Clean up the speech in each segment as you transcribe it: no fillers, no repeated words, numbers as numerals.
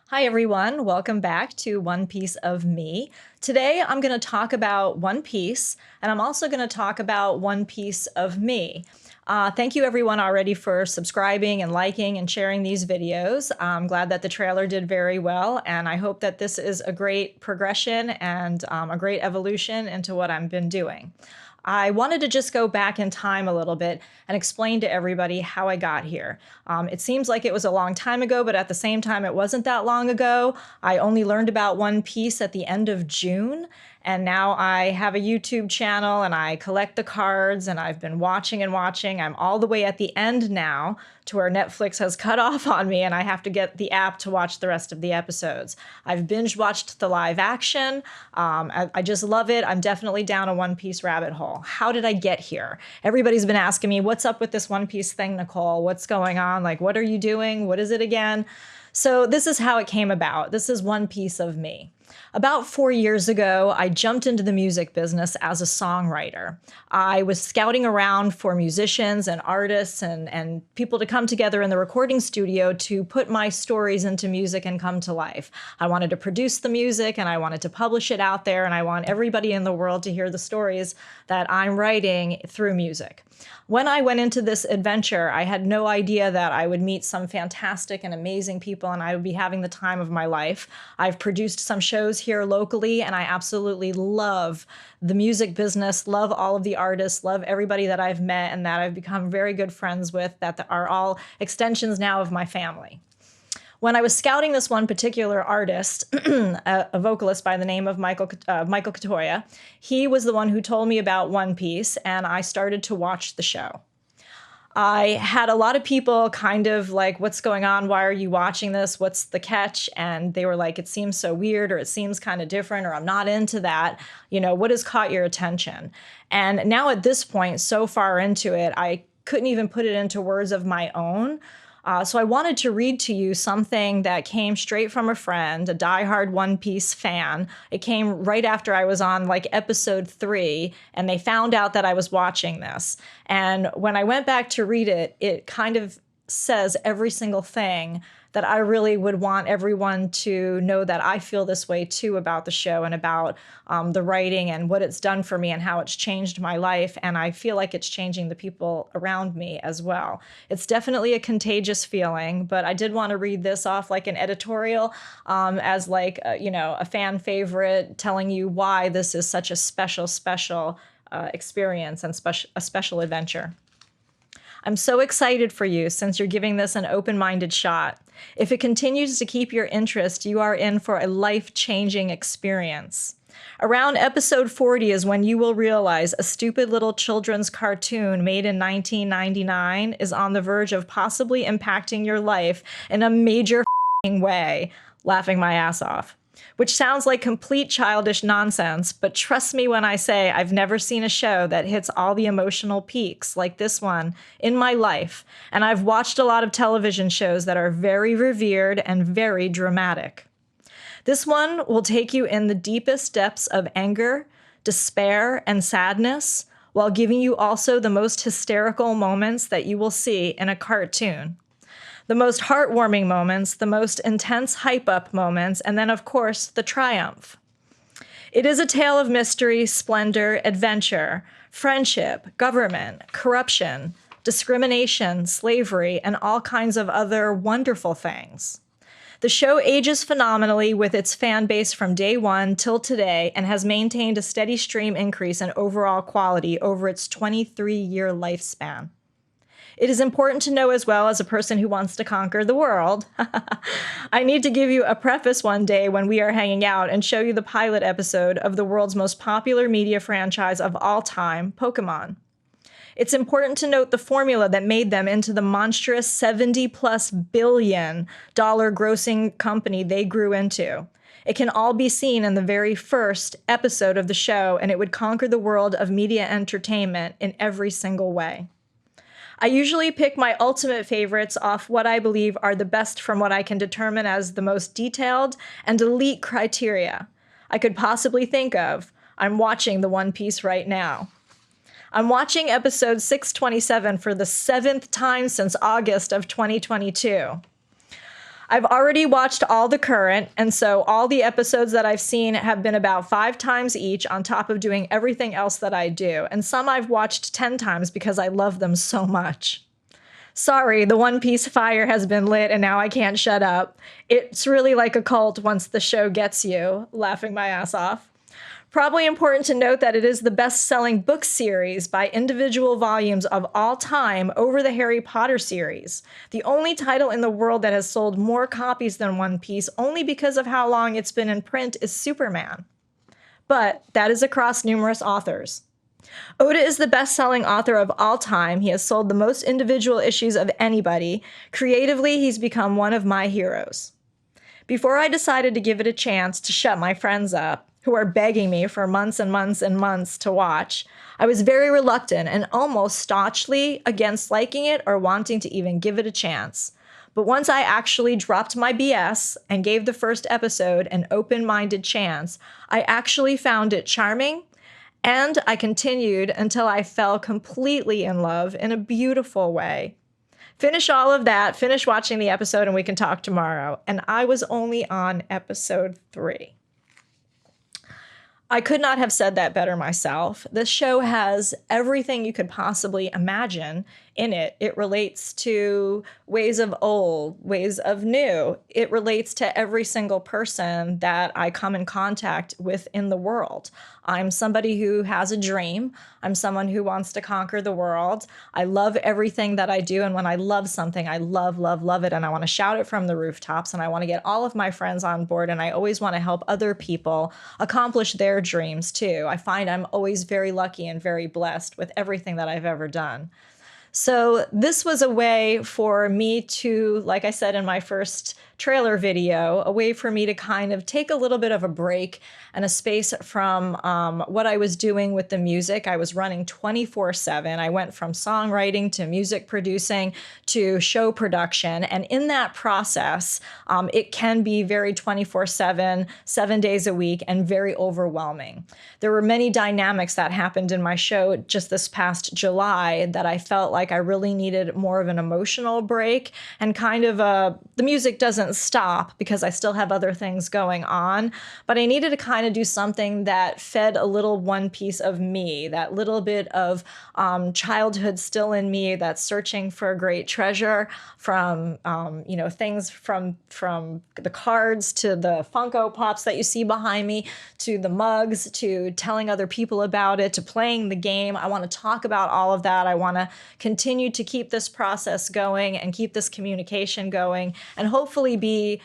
Hi, everyone. Welcome back to One Piece of Me. Today, I'm going to talk about One Piece, and I'm also going to talk about One Piece of Me. Thank you, everyone, already for subscribing and liking and sharing these videos. I'm glad that the trailer did very well, and I hope that this is a great progression and a great evolution into what I've been doing. I wanted to just go back in time a little bit and explain to everybody how I got here. It seems like it was a long time ago, but at the same time, it wasn't that long ago. I only learned about One Piece at the end of June, and now I have a YouTube channel and I collect the cards and I've been watching and watching. I'm all the way at the end now to where Netflix has cut off on me and I have to get the app to watch the rest of the episodes. I've binge watched the live action. I just love it. I'm definitely down a One Piece rabbit hole. How did I get here? Everybody's been asking me, what's up with this One Piece thing, Nicole? What's going on? Like, what are you doing? What is it again? So this is how it came about. This is One Piece of Me. About 4 years ago, I jumped into the music business as a songwriter. I was scouting around for musicians and artists and people to come together in the recording studio to put my stories into music and come to life. I wanted to produce the music and I wanted to publish it out there, and I want everybody in the world to hear the stories that I'm writing through music. When I went into this adventure, I had no idea that I would meet some fantastic and amazing people and I would be having the time of my life. I've produced some shows here locally and I absolutely love the music business, love all of the artists, love everybody that I've met and that I've become very good friends with that are all extensions now of my family. When I was scouting this one particular artist, a vocalist by the name of Michael Katoya, he was the one who told me about One Piece, and I started to watch the show. I had a lot of people kind of like, what's going on? Why are you watching this? What's the catch? And they were like, it seems so weird, or it seems kind of different, or I'm not into that. You know, what has caught your attention? And now at this point, so far into it, I couldn't even put it into words of my own. So I wanted to read to you something that came straight from a friend, a diehard One Piece fan. It came right after I was on like episode 3, and they found out that I was watching this. And when I went back to read it, it kind of says every single thing that I really would want everyone to know that I feel this way too about the show and about the writing and what it's done for me and how it's changed my life. And I feel like it's changing the people around me as well. It's definitely a contagious feeling, but I did want to read this off like an editorial as like, a fan favorite telling you why this is such a special experience and a special adventure. I'm so excited for you since you're giving this an open-minded shot. If it continues to keep your interest, you are in for a life-changing experience. Around episode 40 is when you will realize a stupid little children's cartoon made in 1999 is on the verge of possibly impacting your life in a major way, laughing my ass off. Which sounds like complete childish nonsense, but trust me when I say I've never seen a show that hits all the emotional peaks like this one in my life, and I've watched a lot of television shows that are very revered and very dramatic. This one will take you in the deepest depths of anger, despair, and sadness, while giving you also the most hysterical moments that you will see in a cartoon. The most heartwarming moments, the most intense hype-up moments, and then, of course, the triumph. It is a tale of mystery, splendor, adventure, friendship, government, corruption, discrimination, slavery, and all kinds of other wonderful things. The show ages phenomenally with its fan base from day one till today and has maintained a steady stream increase in overall quality over its 23-year lifespan. It is important to know as well, as a person who wants to conquer the world, I need to give you a preface one day when we are hanging out and show you the pilot episode of the world's most popular media franchise of all time, Pokemon. It's important to note the formula that made them into the monstrous $70+ billion grossing company they grew into. It can all be seen in the very first episode of the show, and it would conquer the world of media entertainment in every single way. I usually pick my ultimate favorites off what I believe are the best from what I can determine as the most detailed and elite criteria I could possibly think of. I'm watching the One Piece right now. I'm watching episode 627 for the 7th time since August of 2022. I've already watched all the current, and so all the episodes that I've seen have been about 5 times each on top of doing everything else that I do. And some I've watched 10 times because I love them so much. Sorry, the One Piece fire has been lit and now I can't shut up. It's really like a cult once the show gets you, laughing my ass off. Probably important to note that it is the best-selling book series by individual volumes of all time over the Harry Potter series. The only title in the world that has sold more copies than One Piece, only because of how long it's been in print, is Superman. But that is across numerous authors. Oda is the best-selling author of all time. He has sold the most individual issues of anybody. Creatively, he's become one of my heroes. Before I decided to give it a chance to shut my friends up, who are begging me for months and months and months to watch, I was very reluctant and almost staunchly against liking it or wanting to even give it a chance. But once I actually dropped my BS and gave the first episode an open-minded chance, I actually found it charming, and I continued until I fell completely in love in a beautiful way. Finish all of that, finish watching the episode, and we can talk tomorrow. And I was only on episode 3. I could not have said that better myself. This show has everything you could possibly imagine in it. It relates to ways of old, ways of new. It relates to every single person that I come in contact with in the world. I'm somebody who has a dream. I'm someone who wants to conquer the world. I love everything that I do, and when I love something, I love, love, love it, and I want to shout it from the rooftops, and I want to get all of my friends on board, and I always want to help other people accomplish their dreams too. I find I'm always very lucky and very blessed with everything that I've ever done. So this was a way for me to, like I said in my first trailer video, a way for me to kind of take a little bit of a break and a space from what I was doing with the music. I was running 24/7. I went from songwriting to music producing to show production. And in that process, it can be very 24/7, 7 days a week, and very overwhelming. There were many dynamics that happened in my show just this past July that I felt like I really needed more of an emotional break, and kind of the music doesn't stop because I still have other things going on, but I needed to kind of do something that fed a little one piece of me, that little bit of childhood still in me that's searching for a great treasure, from things from the cards to the Funko Pops that you see behind me, to the mugs, to telling other people about it, to playing the game. I want to talk about all of that. I want to continue to keep this process going and keep this communication going, and hopefully be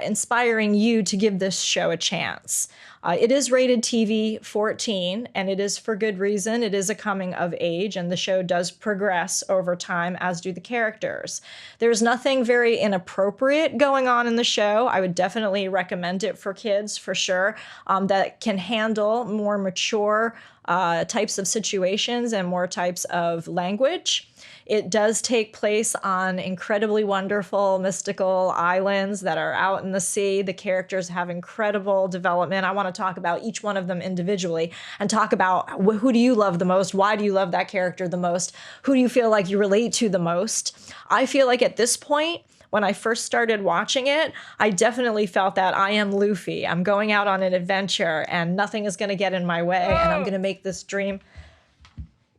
inspiring you to give this show a chance. It is rated TV 14, and it is for good reason. It is a coming of age, and the show does progress over time, as do the characters. There's nothing very inappropriate going on in the show. I would definitely recommend it for kids, for sure, that can handle more mature types of situations and more types of language. It does take place on incredibly wonderful, mystical islands that are out in the sea. The characters have incredible development. I want to talk about each one of them individually and talk about who do you love the most? Why do you love that character the most? Who do you feel like you relate to the most? I feel like at this point, when I first started watching it, I definitely felt that I am Luffy. I'm going out on an adventure and nothing is going to get in my way, and I'm going to make this dream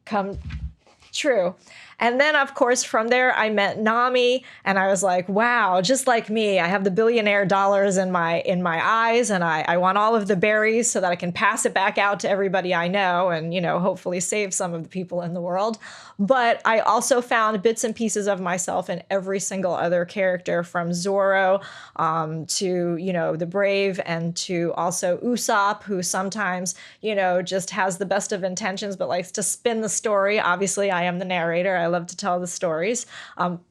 come true. And then, of course, from there, I met Nami, and I was like, wow, just like me, I have the billionaire dollars in my eyes, and I want all of the berries so that I can pass it back out to everybody I know and, hopefully save some of the people in the world. But I also found bits and pieces of myself in every single other character, from Zoro to, the Brave, and to also Usopp, who sometimes, just has the best of intentions but likes to spin the story. Obviously, I am the narrator. I love to tell the stories.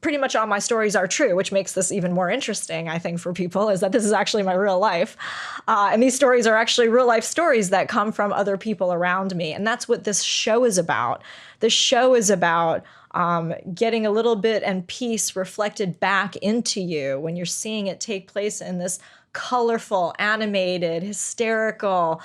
Pretty much all my stories are true, which makes this even more interesting, I think, for people, is that this is actually my real life. And these stories are actually real life stories that come from other people around me. And that's what this show is about. The show is about getting a little bit and piece reflected back into you when you're seeing it take place in this colorful, animated, hysterical,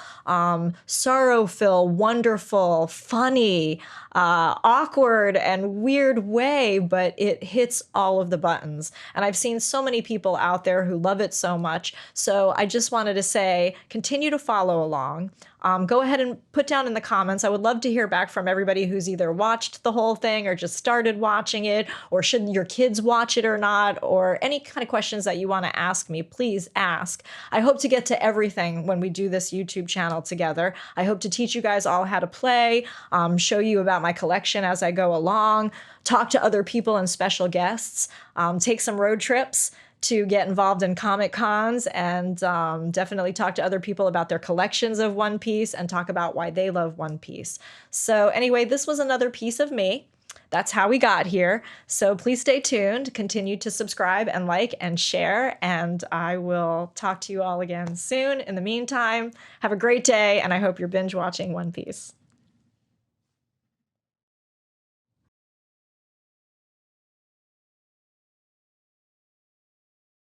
sorrowful, wonderful, funny, awkward, and weird way, but it hits all of the buttons. And I've seen so many people out there who love it so much. So I just wanted to say, continue to follow along. Go ahead and put down in the comments. I would love to hear back from everybody who's either watched the whole thing or just started watching it, or should your kids watch it or not, or any kind of questions that you want to ask me, please ask. I hope to get to everything when we do this YouTube channel together. I hope to teach you guys all how to play, show you about my collection as I go along, talk to other people and special guests, take some road trips to get involved in Comic Cons, and definitely talk to other people about their collections of One Piece and talk about why they love One Piece. So anyway, this was another piece of me. That's how we got here. So please stay tuned, continue to subscribe and like and share, and I will talk to you all again soon. In the meantime, have a great day, and I hope you're binge watching One Piece.